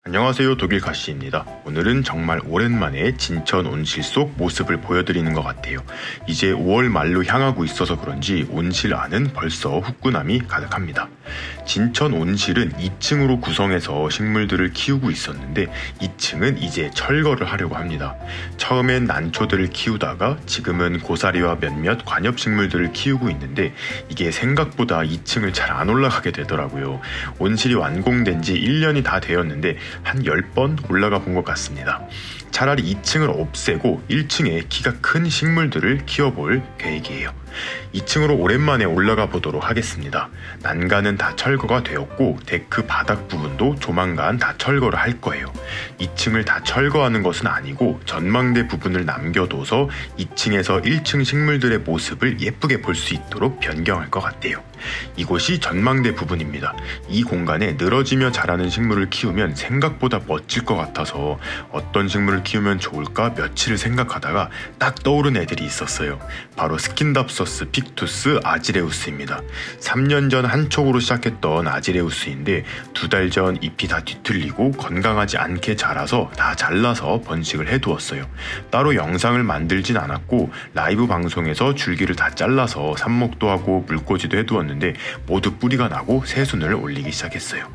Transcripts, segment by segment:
안녕하세요, 독일 가시입니다. 오늘은 정말 오랜만에 진천 온실 속 모습을 보여드리는 것 같아요. 이제 5월 말로 향하고 있어서 그런지 온실 안은 벌써 후끈함이 가득합니다. 진천 온실은 2층으로 구성해서 식물들을 키우고 있었는데 2층은 이제 철거를 하려고 합니다. 처음엔 난초들을 키우다가 지금은 고사리와 몇몇 관엽식물들을 키우고 있는데 이게 생각보다 2층을 잘 안 올라가게 되더라고요. 온실이 완공된 지 1년이 다 되었는데 한 10번 올라가 본 것 같습니다. 차라리 2층을 없애고 1층에 키가 큰 식물들을 키워볼 계획이에요. 2층으로 오랜만에 올라가 보도록 하겠습니다. 난간은 다 철거가 되었고 데크 바닥 부분도 조만간 다 철거를 할 거예요. 2층을 다 철거하는 것은 아니고 전망대 부분을 남겨둬서 2층에서 1층 식물들의 모습을 예쁘게 볼 수 있도록 변경할 것 같아요. 이곳이 전망대 부분입니다. 이 공간에 늘어지며 자라는 식물을 키우면 생각보다 멋질 것 같아서 어떤 식물을 키우면 좋을까 며칠을 생각하다가 딱 떠오른 애들이 있었어요. 바로 스킨답서스 픽투스 아지레우스입니다. 3년 전 한 촉으로 시작했던 아지레우스인데 2달 전 잎이 다 뒤틀리고 건강하지 않게 자라서 다 잘라서 번식을 해두었어요. 따로 영상을 만들진 않았고 라이브 방송에서 줄기를 다 잘라서 삽목도 하고 물꽂이도 해두었는데 모두 뿌리가 나고 새순을 올리기 시작했어요.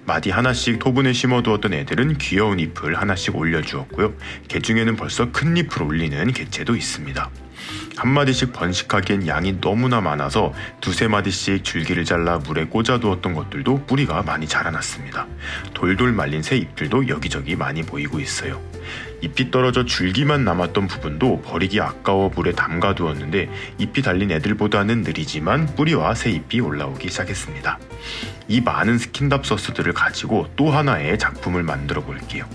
마디 하나씩 토분에 심어두었던 애들은 귀여운 잎을 하나씩 올려주었고요. 개 중에는 벌써 큰 잎을 올리는 개체도 있습니다. 한 마디씩 번식하기엔 양이 너무나 많아서 2~3마디씩 줄기를 잘라 물에 꽂아두었던 것들도 뿌리가 많이 자라났습니다. 돌돌 말린 새 잎들도 여기저기 많이 보이고 있어요. 잎이 떨어져 줄기만 남았던 부분도 버리기 아까워 물에 담가두었는데 잎이 달린 애들보다는 느리지만 뿌리와 새 잎이 올라오기 시작했습니다. 이 많은 스킨답서스들을 가지고 또 하나의 작품을 만들어 볼게요.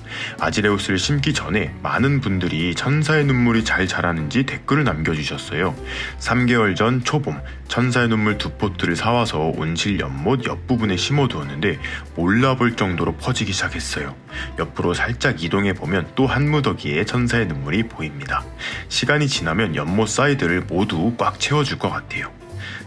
아지레우스를 심기 전에 많은 분들이 천사의 눈물이 잘 자라는지 댓글을 남겨주셨어요. 3개월 전 초봄 천사의 눈물 2포트를 사와서 온실 연못 옆부분에 심어두었는데 몰라볼 정도로 퍼지기 시작했어요. 옆으로 살짝 이동해보면 또 한 무더기의 천사의 눈물이 보입니다. 시간이 지나면 연못 사이드를 모두 꽉 채워줄 것 같아요.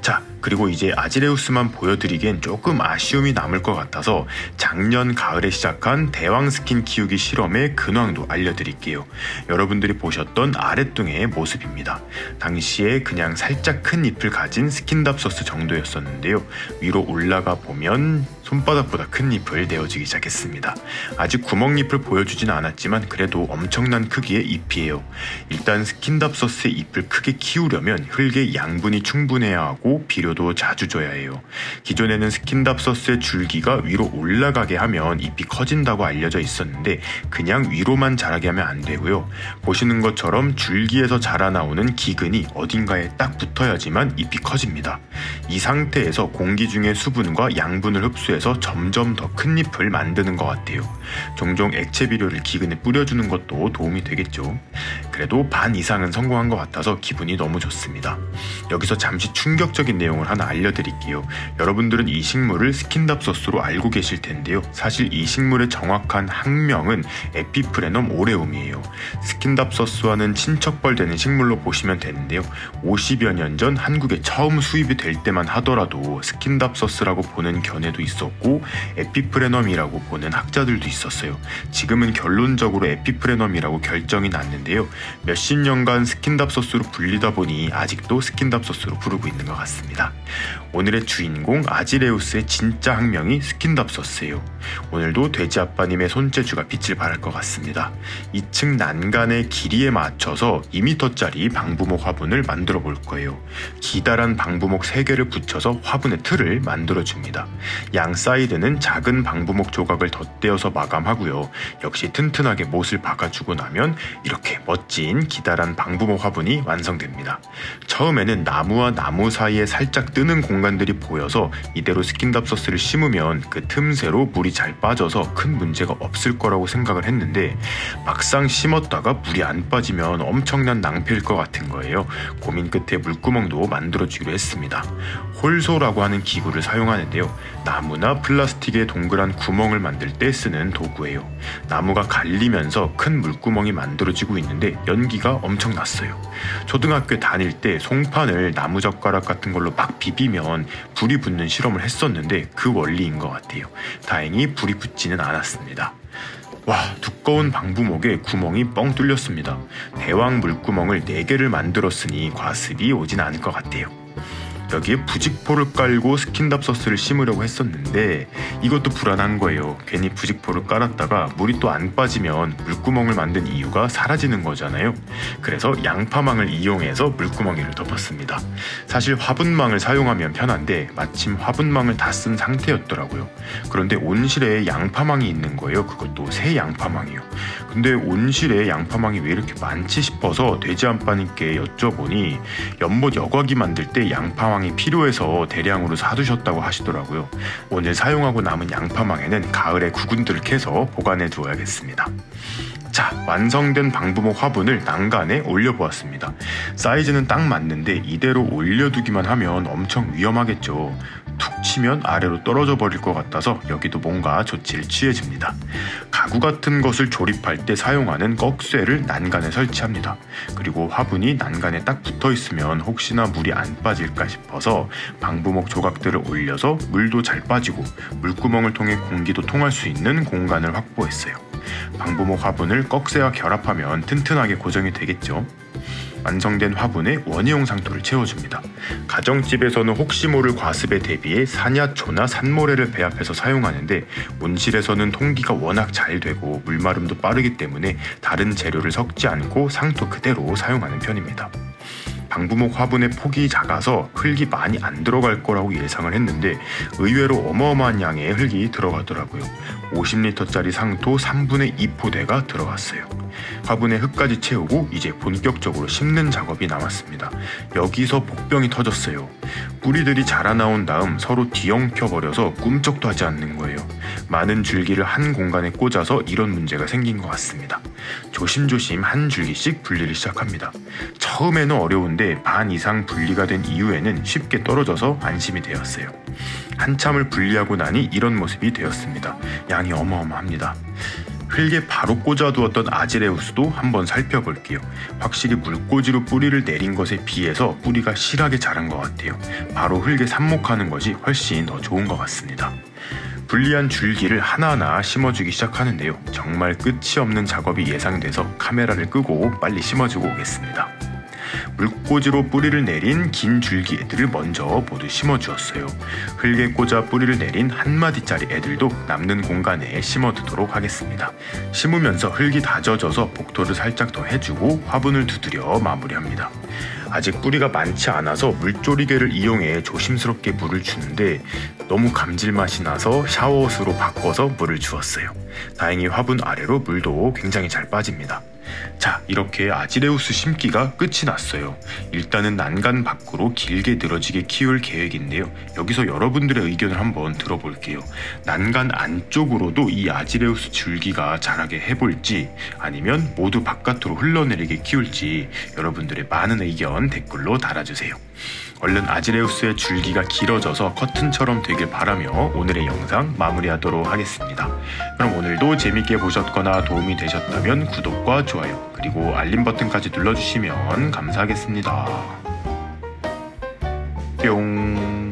자, 그리고 이제 아지레우스만 보여드리기엔 조금 아쉬움이 남을 것 같아서 작년 가을에 시작한 대왕 스킨 키우기 실험의 근황도 알려드릴게요. 여러분들이 보셨던 아랫둥의 모습입니다. 당시에 그냥 살짝 큰 잎을 가진 스킨답서스 정도였었는데요. 위로 올라가 보면 손바닥보다 큰 잎을 내어주기 시작했습니다. 아직 구멍잎을 보여주진 않았지만 그래도 엄청난 크기의 잎이에요. 일단 스킨답서스의 잎을 크게 키우려면 흙의 양분이 충분해야 하고 비료도 자주 줘야 해요. 기존에는 스킨답서스의 줄기가 위로 올라가게 하면 잎이 커진다고 알려져 있었는데 그냥 위로만 자라게 하면 안 되고요. 보시는 것처럼 줄기에서 자라나오는 기근이 어딘가에 딱 붙어야지만 잎이 커집니다. 이 상태에서 공기 중의 수분과 양분을 흡수해서 점점 더 큰 잎을 만드는 것 같아요. 종종 액체 비료를 기근에 뿌려주는 것도 도움이 되겠죠. 그래도 반 이상은 성공한 것 같아서 기분이 너무 좋습니다. 여기서 잠시 충격적인 내용을 하나 알려드릴게요. 여러분들은 이 식물을 스킨답서스로 알고 계실 텐데요. 사실 이 식물의 정확한 학명은 에피프레넘 오레움이에요. 스킨답서스와는 친척벌 되는 식물로 보시면 되는데요. 50여 년 전 한국에 처음 수입이 될 때만 하더라도 스킨답서스라고 보는 견해도 있었고 에피프레넘이라고 보는 학자들도 있었어요. 지금은 결론적으로 에피프레넘이라고 결정이 났는데요. 몇십 년간 스킨답서스로 불리다 보니 아직도 스킨답서스로 부르고 있는 것 같습니다. 오늘의 주인공 아지레우스의 진짜 학명이 스킨답서스예요. 오늘도 돼지 아빠님의 손재주가 빛을 발할 것 같습니다. 2층 난간의 길이에 맞춰서 2m짜리 방부목 화분을 만들어 볼 거예요. 기다란 방부목 3개를 붙여서 화분의 틀을 만들어 줍니다. 양 사이드는 작은 방부목 조각을 덧대어서 마감하고요. 역시 튼튼하게 못을 박아주고 나면 이렇게 멋진 기다란 방부목 화분이 완성됩니다. 처음에는 나무와 나무 사이에 살짝 뜨는 공간들이 보여서 이대로 스킨답서스를 심으면 그 틈새로 물이 잘 빠져서 큰 문제가 없을 거라고 생각을 했는데 막상 심었다가 물이 안 빠지면 엄청난 낭패일 것 같은 거예요. 고민 끝에 물구멍도 만들어주기로 했습니다. 홀소라고 하는 기구를 사용하는데요. 나무나 플라스틱에 동그란 구멍을 만들 때 쓰는 도구예요. 나무가 갈리면서 큰 물구멍이 만들어지고 있는데 연기가 엄청 났어요. 초등학교 다닐 때 송판을 나무젓가락 같은 걸로 막 비비면 불이 붙는 실험을 했었는데 그 원리인 것 같아요. 다행히 불이 붙지는 않았습니다. 와, 두꺼운 방부목에 구멍이 뻥 뚫렸습니다. 대왕 물구멍을 4개를 만들었으니 과습이 오진 않을 것 같아요. 여기에 부직포를 깔고 스킨답서스를 심으려고 했었는데 이것도 불안한 거예요. 괜히 부직포를 깔았다가 물이 또 안 빠지면 물구멍을 만든 이유가 사라지는 거잖아요. 그래서 양파망을 이용해서 물구멍이를 덮었습니다. 사실 화분망을 사용하면 편한데 마침 화분망을 다 쓴 상태였더라고요. 그런데 온실에 양파망이 있는 거예요. 그것도 새 양파망이요. 근데 온실에 양파망이 왜 이렇게 많지 싶어서 돼지 안빠님께 여쭤보니 연못 여과기 만들 때 양파망이 필요해서 대량으로 사두셨다고 하시더라고요. 오늘 사용하고 남은 양파망에는 가을에 구근들을 캐서 보관해 두어야겠습니다. 자, 완성된 방부목 화분을 난간에 올려보았습니다. 사이즈는 딱 맞는데 이대로 올려두기만 하면 엄청 위험하겠죠. 툭 치면 아래로 떨어져 버릴 것 같아서 여기도 뭔가 조치를 취해줍니다. 가구 같은 것을 조립할 때 사용하는 꺽쇠를 난간에 설치합니다. 그리고 화분이 난간에 딱 붙어 있으면 혹시나 물이 안 빠질까 싶어서 방부목 조각들을 올려서 물도 잘 빠지고 물구멍을 통해 공기도 통할 수 있는 공간을 확보했어요. 방부목 화분을 꺽쇠와 결합하면 튼튼하게 고정이 되겠죠. 완성된 화분에 원형 상토를 채워줍니다. 가정집에서는 혹시 모를 과습에 대비해 산야초나 산모래를 배합해서 사용하는데 온실에서는 통기가 워낙 잘 되고 물마름도 빠르기 때문에 다른 재료를 섞지 않고 상토 그대로 사용하는 편입니다. 방부목 화분의 폭이 작아서 흙이 많이 안 들어갈 거라고 예상을 했는데 의외로 어마어마한 양의 흙이 들어가더라고요. 50리터짜리 상토 3분의 2포대가 들어갔어요. 화분에 흙까지 채우고 이제 본격적으로 심는 작업이 남았습니다. 여기서 복병이 터졌어요. 뿌리들이 자라나온 다음 서로 뒤엉켜버려서 꿈쩍도 하지 않는 거예요. 많은 줄기를 한 공간에 꽂아서 이런 문제가 생긴 것 같습니다. 조심조심 한 줄기씩 분리를 시작합니다. 처음에는 어려운데 반 이상 분리가 된 이후에는 쉽게 떨어져서 안심이 되었어요. 한참을 분리하고 나니 이런 모습이 되었습니다. 양이 어마어마합니다. 흙에 바로 꽂아두었던 아지레우스도 한번 살펴볼게요. 확실히 물꽂이로 뿌리를 내린 것에 비해서 뿌리가 실하게 자란 것 같아요. 바로 흙에 삽목하는 것이 훨씬 더 좋은 것 같습니다. 분리한 줄기를 하나하나 심어주기 시작하는데요. 정말 끝이 없는 작업이 예상돼서 카메라를 끄고 빨리 심어주고 오겠습니다. 물꽂이로 뿌리를 내린 긴 줄기 애들을 먼저 모두 심어주었어요. 흙에 꽂아 뿌리를 내린 한 마디짜리 애들도 남는 공간에 심어두도록 하겠습니다. 심으면서 흙이 다져져서 복토를 살짝 더 해주고 화분을 두드려 마무리합니다. 아직 뿌리가 많지 않아서 물조리개를 이용해 조심스럽게 물을 주는데 너무 감질맛이 나서 샤워호스로 바꿔서 물을 주었어요. 다행히 화분 아래로 물도 굉장히 잘 빠집니다. 자, 이렇게 아지레우스 심기가 끝이 났어요. 일단은 난간 밖으로 길게 늘어지게 키울 계획인데요. 여기서 여러분들의 의견을 한번 들어볼게요. 난간 안쪽으로도 이 아지레우스 줄기가 자라게 해볼지 아니면 모두 바깥으로 흘러내리게 키울지 여러분들의 많은 의견 댓글로 달아주세요. 얼른 아지레우스의 줄기가 길어져서 커튼처럼 되길 바라며 오늘의 영상 마무리하도록 하겠습니다. 그럼 오늘도 재밌게 보셨거나 도움이 되셨다면 구독과 좋아요 그리고 알림 버튼까지 눌러주시면 감사하겠습니다. 뿅.